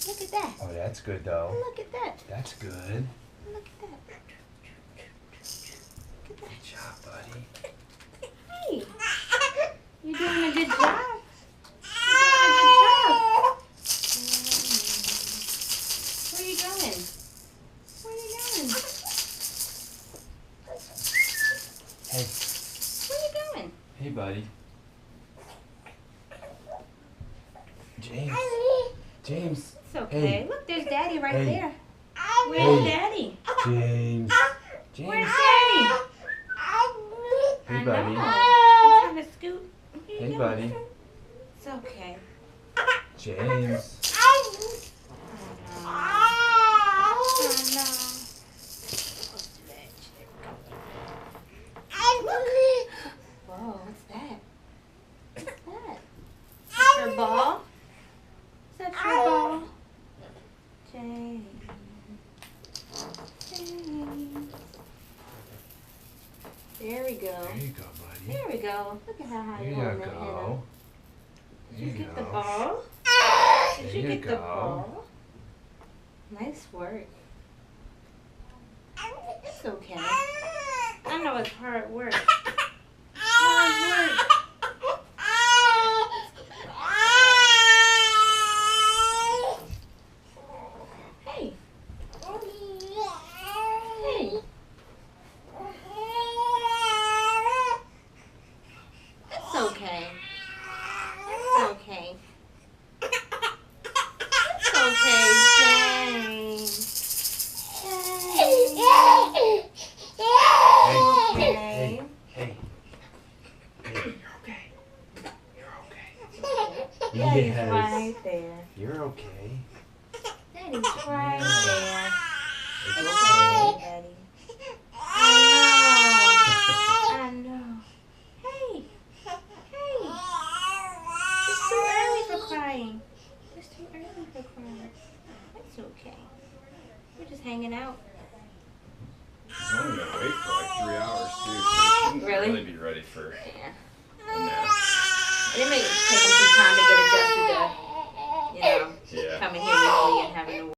Look at that. Oh, that's good though. Look at that. That's good. Look at that. Good job, buddy. Hey, you're doing a good job. You're doing a good job. Where are you going? Where are you going? Hey. Where are you going? Hey, buddy. James. James. It's okay. Hey. Look, there's Daddy right Hey. there. Where's Hey. Daddy? James. Where's James. Daddy? Hey, I buddy. know. You trying to scoot? Here you Hey, go. buddy. It's okay. James. I know. Whoa, what's that? What's that? Is that your ball? Is that your ball? James. James. There we go. There you go, buddy. There we go. Look at how high There you're you holding that head go. up. Did you There you get the go. ball? Did There you you get the go. ball? Nice work. It's okay. I know it's hard work. Hard work. Hey. Hey. It's okay. It's okay. It's okay, James. Hey. Okay. Hey. Hey. You're okay. You're okay. Daddy's Yes. right there. You're okay. Daddy's right there. It's It's okay. okay, Daddy. I know. Hey. Hey. It's too early for crying. It's too early for crying. It's okay. We're just hanging out. She's only gonna wait for like 3 hours too, so she shouldn't Really? be ready for Yeah. a nap. They may take a